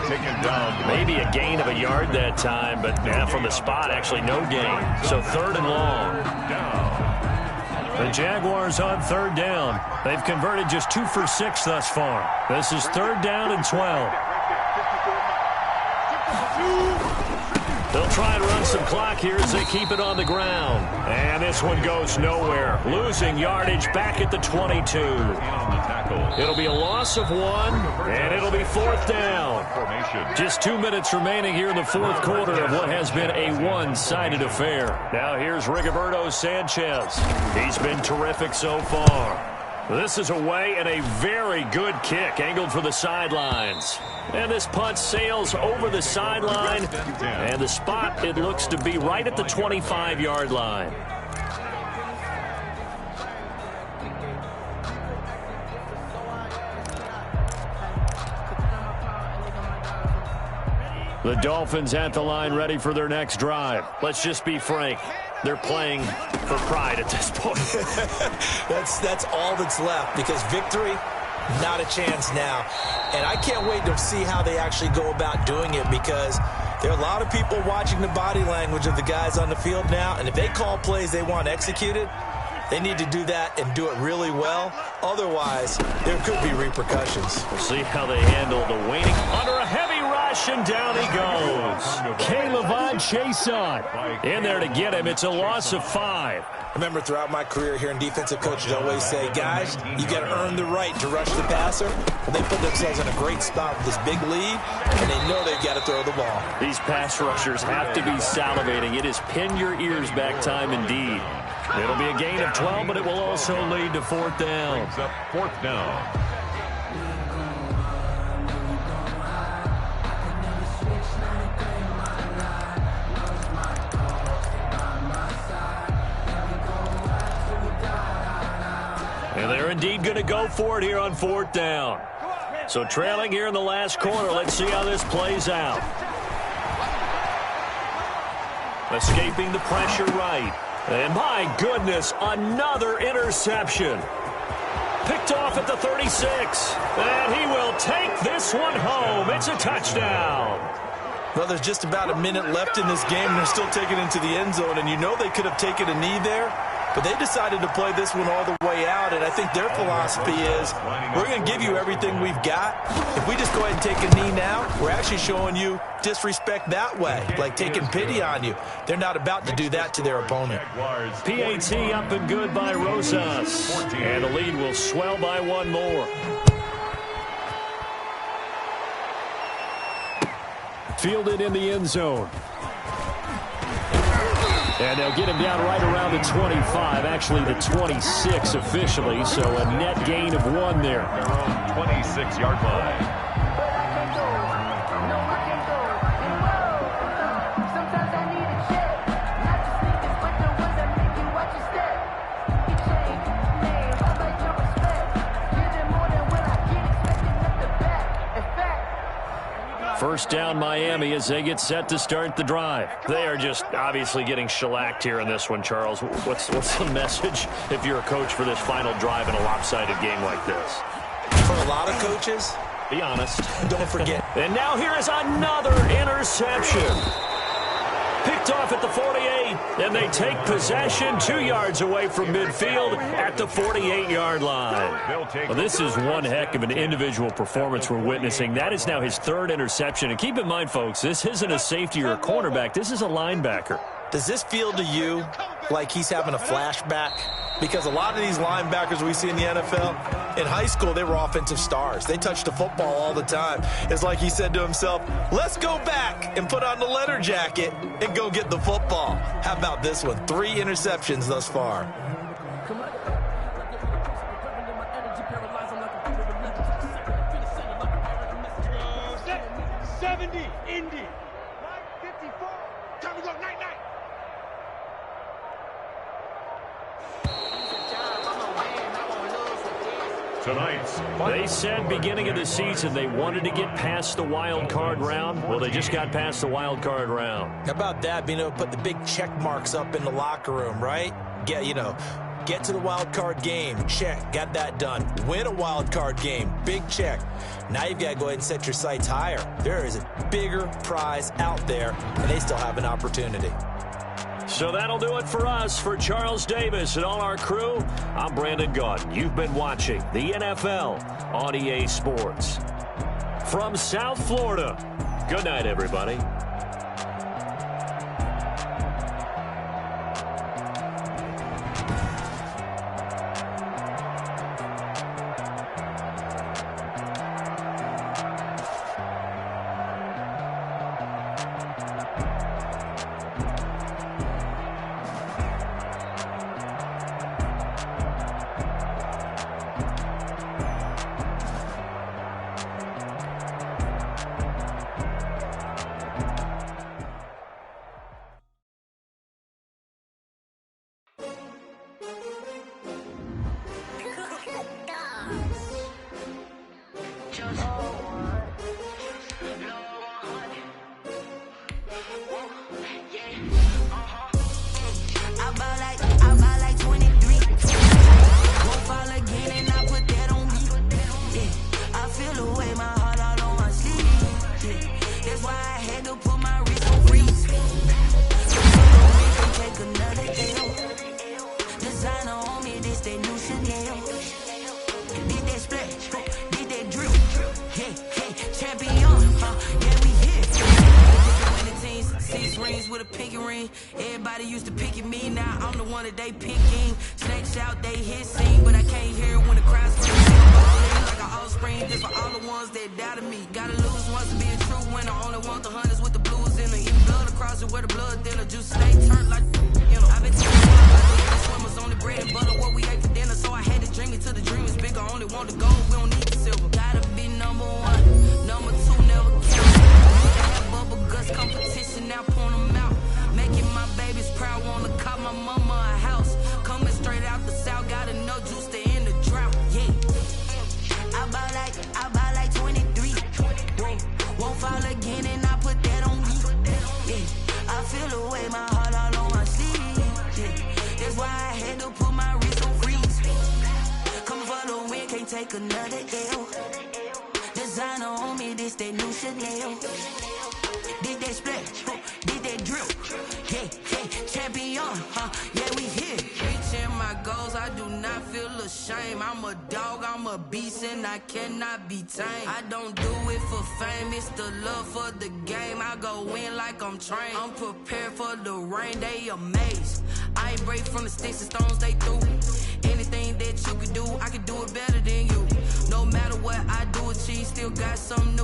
Taken down. Maybe a gain of a yard that time, but from the spot, actually no gain. So 3rd and long. The Jaguars on 3rd down. They've converted just 2 for 6 thus far. This is 3rd down and 12. They'll try and run some clock here as they keep it on the ground. And this one goes nowhere. Losing yardage back at the 22. It'll be a loss of 1, and it'll be 4th down. Just 2 minutes remaining here in the 4th quarter of what has been a one-sided affair. Now here's Rigoberto Sanchez. He's been terrific so far. This is away and a very good kick angled for the sidelines. And this punt sails over the sideline. And the spot, it looks to be right at the 25-yard line. The Dolphins at the line ready for their next drive. Let's just be frank. They're playing for pride at this point. That's all that's left, because victory, not a chance now. And I can't wait to see how they actually go about doing it, because there are a lot of people watching the body language of the guys on the field now, and if they call plays they want executed, they need to do that and do it really well. Otherwise, there could be repercussions. We'll see how they handle the waning under a heavy rush, and down he goes. Caleb Chason in there to get him. It's a loss of 5. Remember, throughout my career here in defensive coaches always say, guys, you got to earn the right to rush the passer. Well, they put themselves in a great spot with this big lead, and they know they've got to throw the ball. These pass rushers have to be salivating. It is pin your ears back time indeed. It'll be a gain of 12, but it will also lead to 4th down. Brings up 4th down. And they're indeed going to go for it here on 4th down. So trailing here in the last quarter. Let's see how this plays out. Escaping the pressure right. And my goodness, another interception. Picked off at the 36. And he will take this one home. It's a touchdown. Well, there's just about a minute left in this game, and they're still taking it into the end zone. And you know they could have taken a knee there, but they decided to play this one all the way out. And I think their philosophy is, we're going to give you everything we've got. If we just go ahead and take a knee now, we're actually showing you disrespect that way, like taking pity on you. They're not about to do that to their opponent. PAT up and good by Rosas. And the lead will swell by one more. Fielded in the end zone. And they'll get him down right around the 25, actually the 26 officially, so a net gain of 1 there. Their own 26-yard line. First down Miami as they get set to start the drive. They are just obviously getting shellacked here in this one, Charles. What's the message if you're a coach for this final drive in a lopsided game like this? For a lot of coaches, be honest. Don't forget. And now here is another interception. Picked off at the 48, and they take possession 2 yards away from midfield at the 48-yard line. Well, this is one heck of an individual performance we're witnessing. That is now his 3rd interception. And keep in mind, folks, this isn't a safety or a cornerback. This is a linebacker. Does this feel to you like he's having a flashback? Because a lot of these linebackers we see in the NFL, in high school, they were offensive stars. They touched the football all the time. It's like he said to himself, let's go back and put on the leather jacket and go get the football. How about this one? 3 interceptions thus far. 70, Indy. 954. Time to go, night-night. They said beginning of the season they wanted to get past the wild card round. Well, they just got past the wild card round. How about that, being able to put the big check marks up in the locker room, right? Get to the wild card game, check, got that done. Win a wild card game, big check. Now you've got to go ahead and set your sights higher. There is a bigger prize out there, and they still have an opportunity. So that'll do it for us. For Charles Davis and all our crew, I'm Brandon Gaudin. You've been watching the NFL on EA Sports. From South Florida, good night, everybody. pinky ring. Everybody used to pick at me, now I'm the one that they picking. Snakes out, they hissing, but I can't hear when the crowd screams. Like an offspring, this for all the ones that doubted me. Gotta lose once to be a true winner. Only want the hunters with the blues in the even blood across it where the blood thinner. Juice stay turned like, you know. I've been telling the swimmers on the bread and butter what we ate for dinner. So I had to dream it till the dream is bigger. Only want the gold, we don't need the silver. Gotta be number one, number two never count. Used to have bubble guts competition, now point them out. Making my babies proud, wanna call my mama a house. Coming straight out the south, got enough juice to end the drought. Yeah. I buy like 23. Whoa. Won't fall again and I put that on me. Yeah. I feel the way, my heart all on my sleeve. Yeah. That's why I had to put my wrist on freeze. Coming for the win, can't take another L. Designer on me, this that new Chanel. Did that split, did that drill. Yeah, champion, yeah, we here. Reaching my goals, I do not feel ashamed. I'm a dog, I'm a beast, and I cannot be tamed. I don't do it for fame, it's the love for the game. I go in like I'm trained. I'm prepared for the rain, they amazed. I ain't break from the sticks and stones they threw. Anything that you can do, I can do it better than you. No matter what I do, achieve, still got something new.